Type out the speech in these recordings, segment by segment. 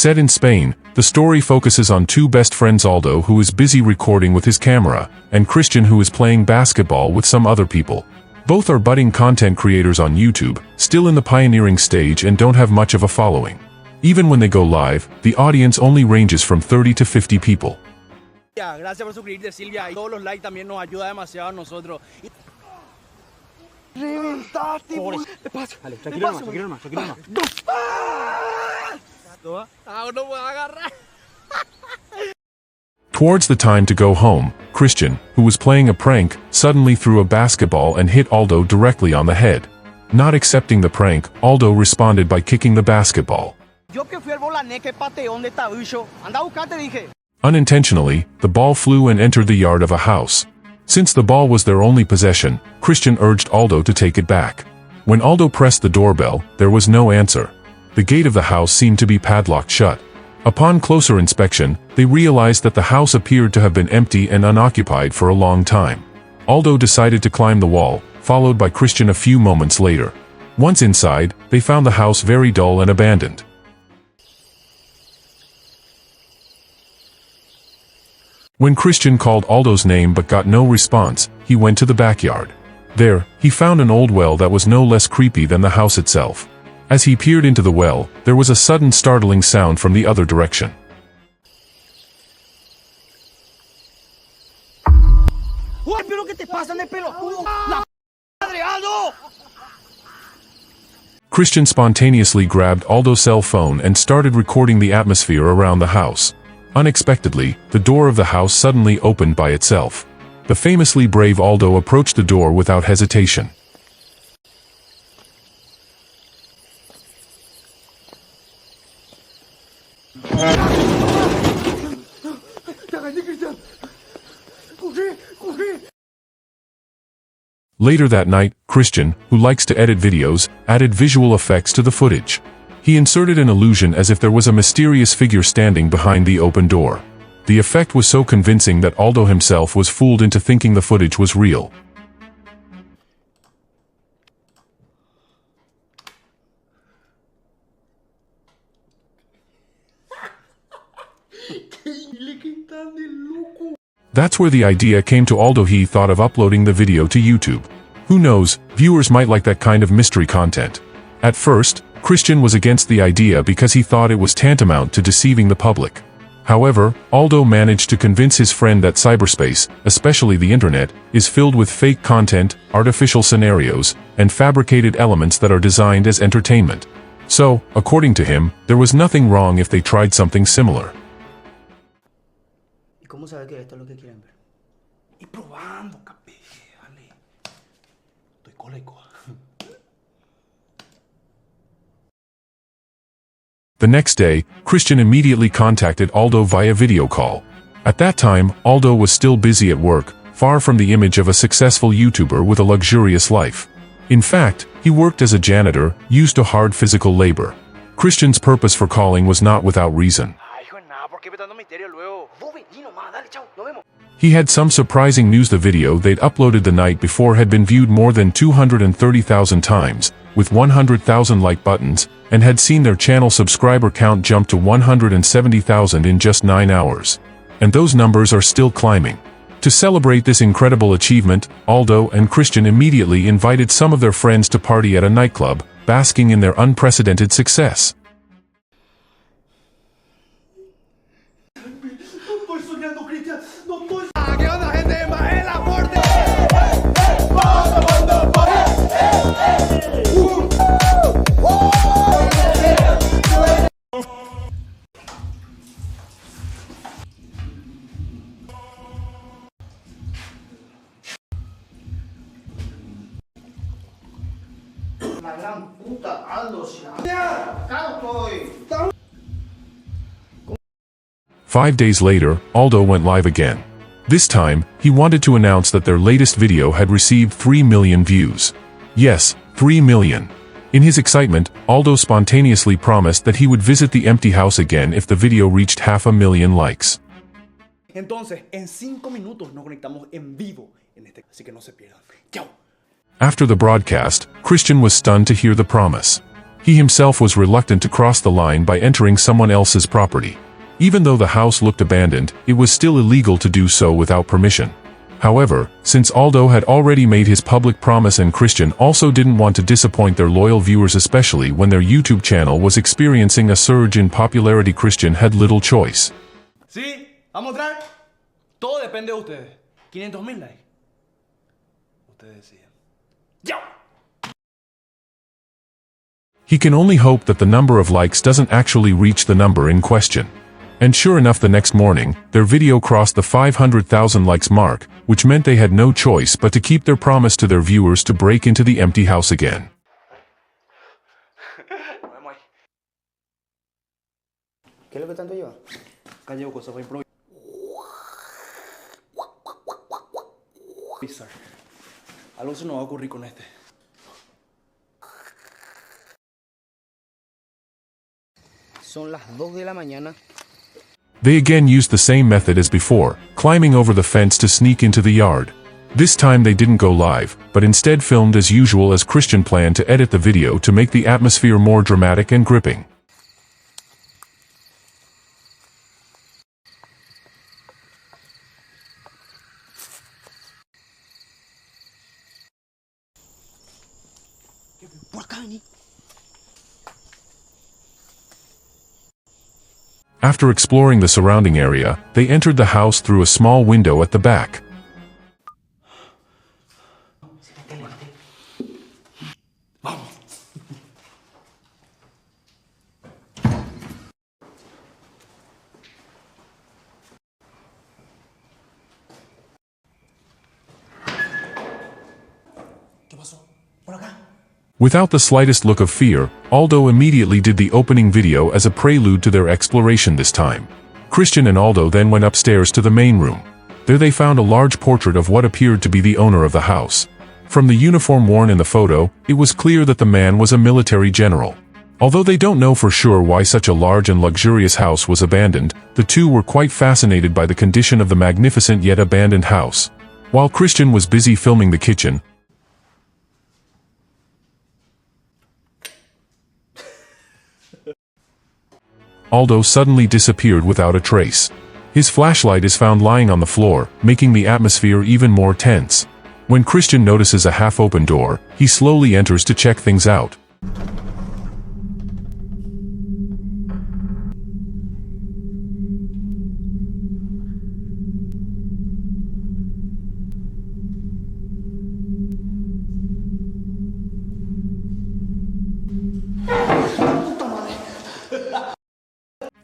Set in Spain, the story focuses on two best friends, Aldo, who is busy recording with his camera, and Christian, who is playing basketball with some other people. Both are budding content creators on YouTube, still in the pioneering stage and don't have much of a following. Even when they go live, the audience only ranges from 30 to 50 people. Gracias por suscribirte, Silvia, y todos los likes también nos ayuda demasiado a nosotros. Reventaste, ¿qué pasa? Dale, tranquilo nomás. No puedo agarrar. Towards the time to go home, Christian, who was playing a prank, suddenly threw a basketball and hit Aldo directly on the head. Not accepting the prank, Aldo responded by kicking the basketball. Unintentionally, the ball flew and entered the yard of a house. Since the ball was their only possession, Christian urged Aldo to take it back. When Aldo pressed the doorbell, there was no answer. The gate of the house seemed to be padlocked shut. Upon closer inspection, they realized that the house appeared to have been empty and unoccupied for a long time. Aldo decided to climb the wall, followed by Christian a few moments later. Once inside, they found the house very dull and abandoned. When Christian called Aldo's name but got no response, he went to the backyard. There, he found an old well that was no less creepy than the house itself. As he peered into the well, there was a sudden startling sound from the other direction. Christian spontaneously grabbed Aldo's cell phone and started recording the atmosphere around the house. Unexpectedly, the door of the house suddenly opened by itself. The famously brave Aldo approached the door without hesitation. Later that night, Christian, who likes to edit videos, added visual effects to the footage. He inserted an illusion as if there was a mysterious figure standing behind the open door. The effect was so convincing that Aldo himself was fooled into thinking the footage was real. That's where the idea came to Aldo. He thought of uploading the video to YouTube. Who knows, viewers might like that kind of mystery content. At first, Christian was against the idea because he thought it was tantamount to deceiving the public. However, Aldo managed to convince his friend that cyberspace, especially the internet, is filled with fake content, artificial scenarios, and fabricated elements that are designed as entertainment. So, according to him, there was nothing wrong if they tried something similar. ¿Cómo saber que esto es lo que quieren ver? Y probando, capé, dale. Estoy cólico. The next day, Christian immediately contacted Aldo via video call. At that time, Aldo was still busy at work, far from the image of a successful YouTuber with a luxurious life. In fact, he worked as a janitor, used to hard physical labor. Christian's purpose for calling was not without reason. He had some surprising news. The video they'd uploaded the night before had been viewed more than 230,000 times, with 100,000 like buttons, and had seen their channel subscriber count jump to 170,000 in just 9 hours. And those numbers are still climbing. To celebrate this incredible achievement, Aldo and Christian immediately invited some of their friends to party at a nightclub, basking in their unprecedented success. La gran puta, Aldo, 5 days later, Aldo went live again. This time, he wanted to announce that their latest video had received 3 million views. Yes, 3 million. In his excitement, Aldo spontaneously promised that he would visit the empty house again if the video reached 500,000 likes. Entonces, en 5 minutos nos conectamos en vivo en este, así que no se pierdan. Chao. After the broadcast, Christian was stunned to hear the promise. He himself was reluctant to cross the line by entering someone else's property. Even though the house looked abandoned, it was still illegal to do so without permission. However, since Aldo had already made his public promise and Christian also didn't want to disappoint their loyal viewers, especially when their YouTube channel was experiencing a surge in popularity, Christian had little choice. ¿Sí? ¿Vamos a mostrar? Todo depende de ustedes. 500,000 likes. Ustedes deciden. ¡Ya! He can only hope that the number of likes doesn't actually reach the number in question. And sure enough, the next morning, their video crossed the 500,000 likes mark, which meant they had no choice but to keep their promise to their viewers to break into the empty house again. ¿Qué es lo que tanto lleva? Acá llevo cosas para improvisar. Algo se nos va a ocurrir con este. Son las 2 de la mañana. They again used the same method as before, climbing over the fence to sneak into the yard. This time they didn't go live, but instead filmed as usual, as Christian planned to edit the video to make the atmosphere more dramatic and gripping. After exploring the surrounding area, they entered the house through a small window at the back. Without the slightest look of fear, Aldo immediately did the opening video as a prelude to their exploration this time. Christian and Aldo then went upstairs to the main room. There they found a large portrait of what appeared to be the owner of the house. From the uniform worn in the photo, it was clear that the man was a military general. Although they don't know for sure why such a large and luxurious house was abandoned, the two were quite fascinated by the condition of the magnificent yet abandoned house. While Christian was busy filming the kitchen, Aldo suddenly disappeared without a trace. His flashlight is found lying on the floor, making the atmosphere even more tense. When Christian notices a half-open door, he slowly enters to check things out.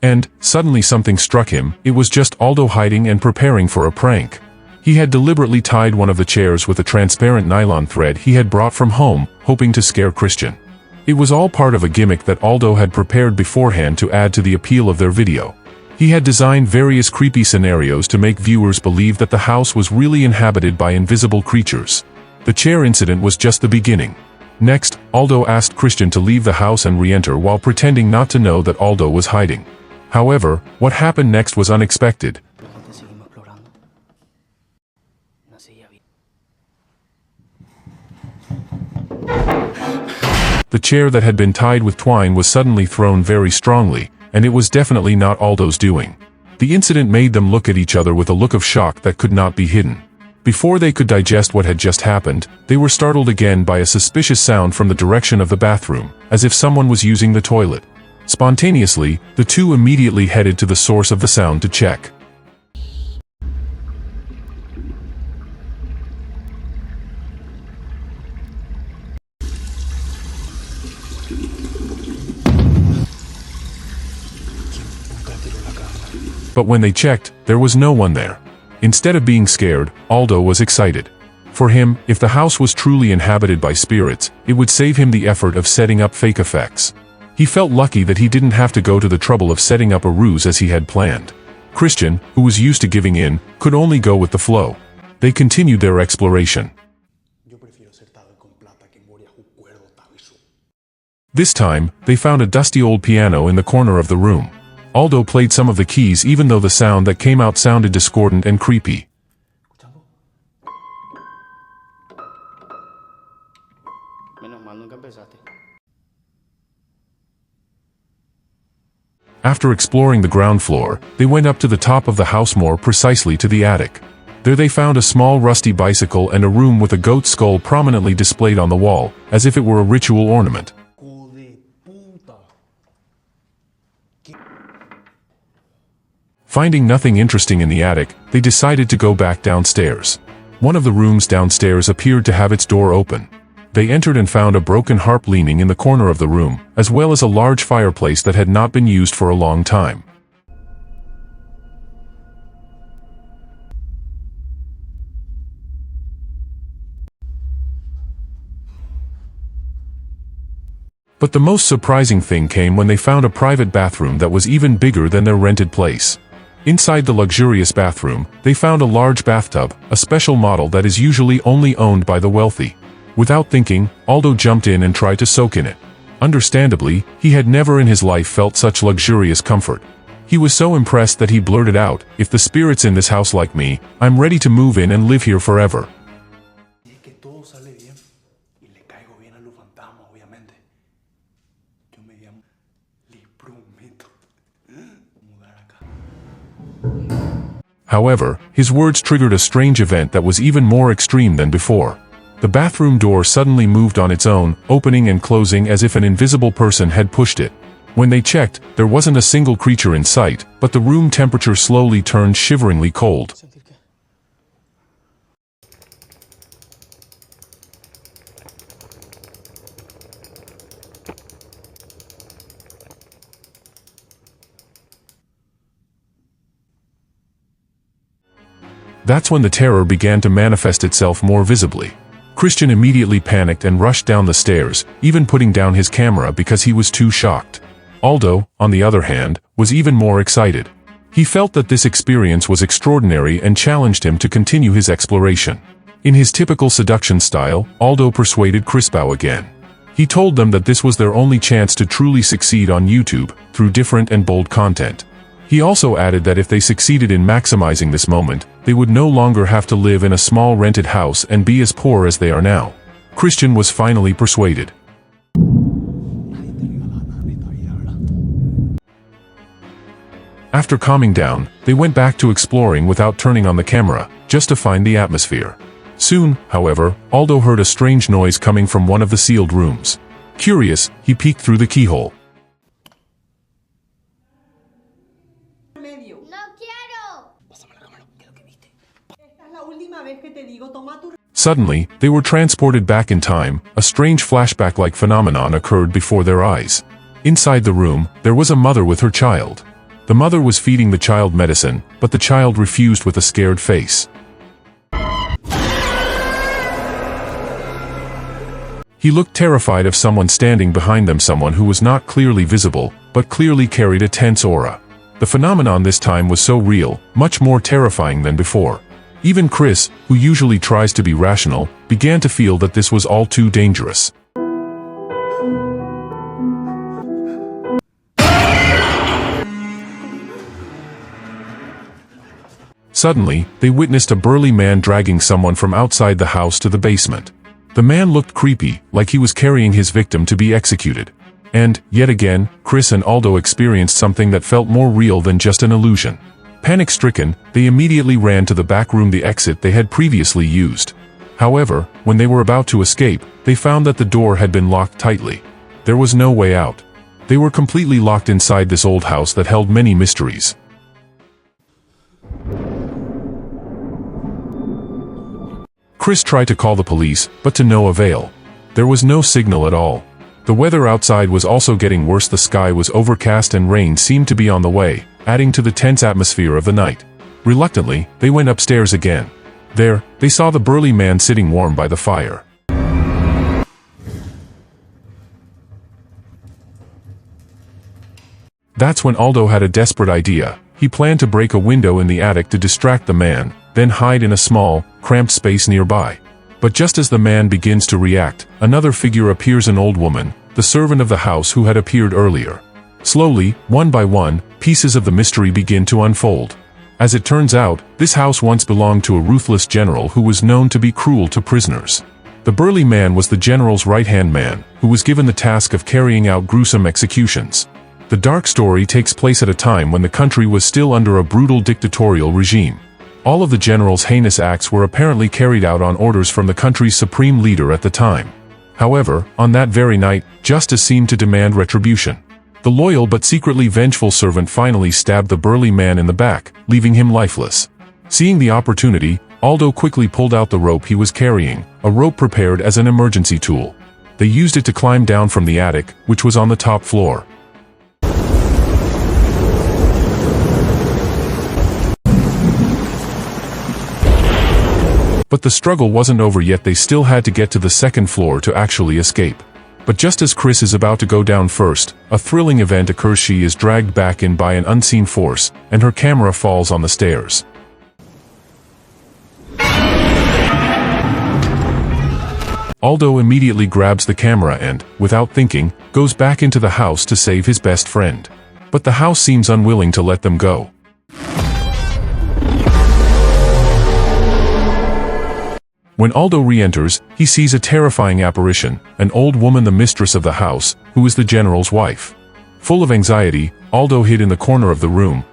And, suddenly something struck him. It was just Aldo hiding and preparing for a prank. He had deliberately tied one of the chairs with a transparent nylon thread he had brought from home, hoping to scare Christian. It was all part of a gimmick that Aldo had prepared beforehand to add to the appeal of their video. He had designed various creepy scenarios to make viewers believe that the house was really inhabited by invisible creatures. The chair incident was just the beginning. Next, Aldo asked Christian to leave the house and re-enter while pretending not to know that Aldo was hiding. However, what happened next was unexpected. The chair that had been tied with twine was suddenly thrown very strongly, and it was definitely not Aldo's doing. The incident made them look at each other with a look of shock that could not be hidden. Before they could digest what had just happened, they were startled again by a suspicious sound from the direction of the bathroom, as if someone was using the toilet. Spontaneously, the two immediately headed to the source of the sound to check. But when they checked, there was no one there. Instead of being scared, Aldo was excited. For him, if the house was truly inhabited by spirits, it would save him the effort of setting up fake effects. He felt lucky that he didn't have to go to the trouble of setting up a ruse as he had planned. Christian, who was used to giving in, could only go with the flow. They continued their exploration. This time, they found a dusty old piano in the corner of the room. Aldo played some of the keys even though the sound that came out sounded discordant and creepy. After exploring the ground floor, they went up to the top of the house, more precisely to the attic. There they found a small rusty bicycle and a room with a goat skull prominently displayed on the wall, as if it were a ritual ornament. Finding nothing interesting in the attic, they decided to go back downstairs. One of the rooms downstairs appeared to have its door open. They entered and found a broken harp leaning in the corner of the room, as well as a large fireplace that had not been used for a long time. But the most surprising thing came when they found a private bathroom that was even bigger than their rented place. Inside the luxurious bathroom, they found a large bathtub, a special model that is usually only owned by the wealthy. Without thinking, Aldo jumped in and tried to soak in it. Understandably, he had never in his life felt such luxurious comfort. He was so impressed that he blurted out, "If the spirit's in this house like me, I'm ready to move in and live here forever." However, his words triggered a strange event that was even more extreme than before. The bathroom door suddenly moved on its own, opening and closing as if an invisible person had pushed it. When they checked, there wasn't a single creature in sight, but the room temperature slowly turned shiveringly cold. That's when the terror began to manifest itself more visibly. Christian immediately panicked and rushed down the stairs, even putting down his camera because he was too shocked. Aldo, on the other hand, was even more excited. He felt that this experience was extraordinary and challenged him to continue his exploration. In his typical seduction style, Aldo persuaded Crispau again. He told them that this was their only chance to truly succeed on YouTube, through different and bold content. He also added that if they succeeded in maximizing this moment, they would no longer have to live in a small rented house and be as poor as they are now. Christian was finally persuaded. After calming down, they went back to exploring without turning on the camera, just to find the atmosphere. Soon, however, Aldo heard a strange noise coming from one of the sealed rooms. Curious, he peeked through the keyhole. Suddenly, they were transported back in time. A strange flashback-like phenomenon occurred before their eyes. Inside the room, there was a mother with her child. The mother was feeding the child medicine, but the child refused with a scared face. He looked terrified of someone standing behind them, someone who was not clearly visible, but clearly carried a tense aura. The phenomenon this time was so real, much more terrifying than before. Even Chris, who usually tries to be rational, began to feel that this was all too dangerous. Suddenly, they witnessed a burly man dragging someone from outside the house to the basement. The man looked creepy, like he was carrying his victim to be executed. And, yet again, Chris and Aldo experienced something that felt more real than just an illusion. Panic-stricken, they immediately ran to the back room, the exit they had previously used. However, when they were about to escape, they found that the door had been locked tightly. There was no way out. They were completely locked inside this old house that held many mysteries. Chris tried to call the police, but to no avail. There was no signal at all. The weather outside was also getting worse. The sky was overcast and rain seemed to be on the way, adding to the tense atmosphere of the night. Reluctantly, they went upstairs again. There, they saw the burly man sitting warm by the fire. That's when Aldo had a desperate idea. He planned to break a window in the attic to distract the man, then hide in a small, cramped space nearby. But just as the man begins to react, another figure appears, an old woman, the servant of the house who had appeared earlier. Slowly, one by one, pieces of the mystery begin to unfold. As it turns out, this house once belonged to a ruthless general who was known to be cruel to prisoners. The burly man was the general's right-hand man, who was given the task of carrying out gruesome executions. The dark story takes place at a time when the country was still under a brutal dictatorial regime. All of the general's heinous acts were apparently carried out on orders from the country's supreme leader at the time. However, on that very night, justice seemed to demand retribution. The loyal but secretly vengeful servant finally stabbed the burly man in the back, leaving him lifeless. Seeing the opportunity, Aldo quickly pulled out the rope he was carrying, a rope prepared as an emergency tool. They used it to climb down from the attic, which was on the top floor. But the struggle wasn't over yet. They still had to get to the second floor to actually escape. But just as Chris is about to go down first, a thrilling event occurs. She is dragged back in by an unseen force, and her camera falls on the stairs. Aldo immediately grabs the camera and, without thinking, goes back into the house to save his best friend. But the house seems unwilling to let them go. When Aldo re-enters, he sees a terrifying apparition, an old woman, the mistress of the house, who is the general's wife. Full of anxiety, Aldo hid in the corner of the room.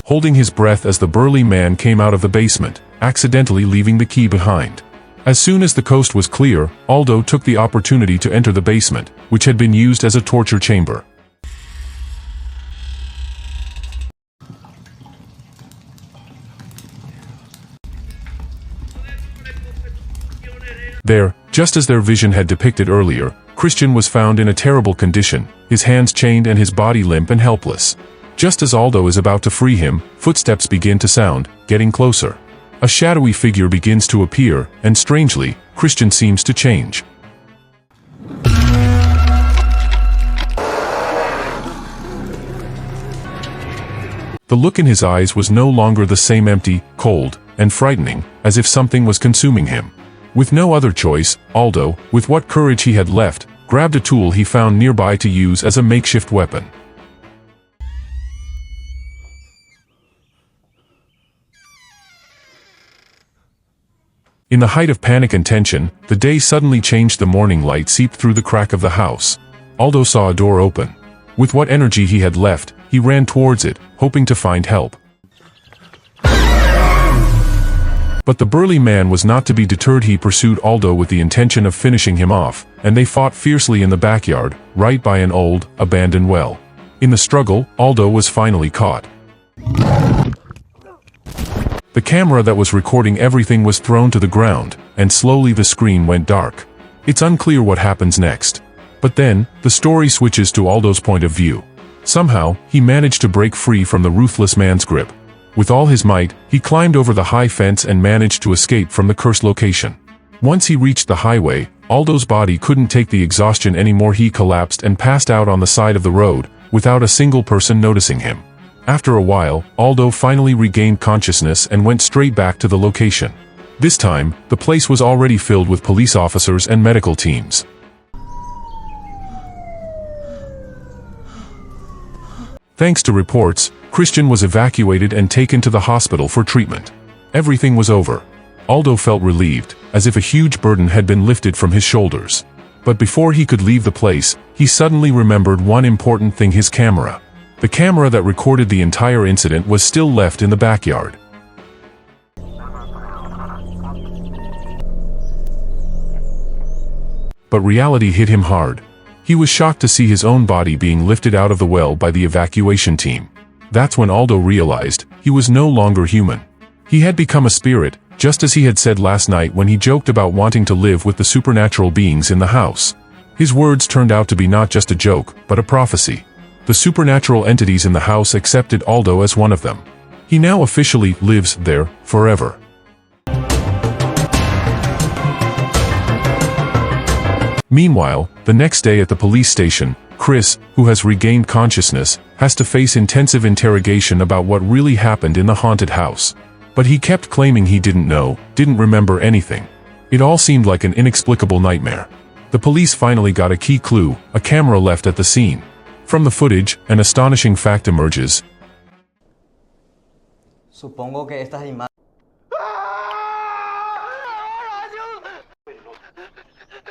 Holding his breath as the burly man came out of the basement, accidentally leaving the key behind. As soon as the coast was clear, Aldo took the opportunity to enter the basement, which had been used as a torture chamber. There, just as their vision had depicted earlier, Christian was found in a terrible condition, his hands chained and his body limp and helpless. Just as Aldo is about to free him, footsteps begin to sound, getting closer. A shadowy figure begins to appear, and strangely, Christian seems to change. The look in his eyes was no longer the same, empty, cold, and frightening, as if something was consuming him. With no other choice, Aldo, with what courage he had left, grabbed a tool he found nearby to use as a makeshift weapon. In the height of panic and tension, the day suddenly changed. The morning light seeped through the crack of the house. Aldo saw a door open. With what energy he had left, he ran towards it, hoping to find help. But the burly man was not to be deterred. He pursued Aldo with the intention of finishing him off, and they fought fiercely in the backyard, right by an old, abandoned well. In the struggle, Aldo was finally caught. The camera that was recording everything was thrown to the ground, and slowly the screen went dark. It's unclear what happens next. But then, the story switches to Aldo's point of view. Somehow, he managed to break free from the ruthless man's grip. With all his might, he climbed over the high fence and managed to escape from the cursed location. Once he reached the highway, Aldo's body couldn't take the exhaustion anymore. He collapsed and passed out on the side of the road, without a single person noticing him. After a while, Aldo finally regained consciousness and went straight back to the location. This time, the place was already filled with police officers and medical teams. Thanks to reports, Christian was evacuated and taken to the hospital for treatment. Everything was over. Aldo felt relieved, as if a huge burden had been lifted from his shoulders. But before he could leave the place, he suddenly remembered one important thing: his camera. The camera that recorded the entire incident was still left in the backyard. But reality hit him hard. He was shocked to see his own body being lifted out of the well by the evacuation team. That's when Aldo realized he was no longer human. He had become a spirit, just as he had said last night when he joked about wanting to live with the supernatural beings in the house. His words turned out to be not just a joke, but a prophecy. The supernatural entities in the house accepted Aldo as one of them. He now officially lives there, forever. Meanwhile, the next day at the police station, Chris, who has regained consciousness, has to face intensive interrogation about what really happened in the haunted house. But he kept claiming he didn't know, didn't remember anything. It all seemed like an inexplicable nightmare. The police finally got a key clue, a camera left at the scene. From the footage, an astonishing fact emerges. Supongo que estas imágenes...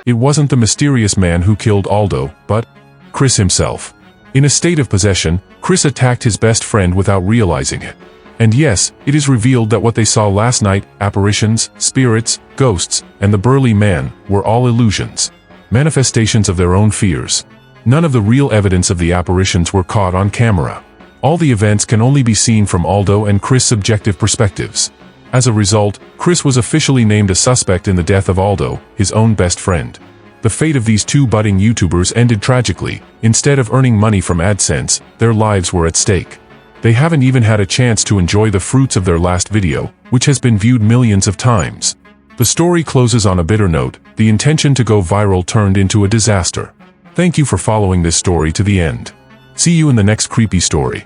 It wasn't the mysterious man who killed Aldo, but Chris himself. In a state of possession, Chris attacked his best friend without realizing it. And yes, it is revealed that what they saw last night, apparitions, spirits, ghosts, and the burly man, were all illusions. Manifestations of their own fears. None of the real evidence of the apparitions were caught on camera. All the events can only be seen from Aldo and Chris' subjective perspectives. As a result, Chris was officially named a suspect in the death of Aldo, his own best friend. The fate of these two budding YouTubers ended tragically. Instead of earning money from AdSense, their lives were at stake. They haven't even had a chance to enjoy the fruits of their last video, which has been viewed millions of times. The story closes on a bitter note. The intention to go viral turned into a disaster. Thank you for following this story to the end. See you in the next creepy story.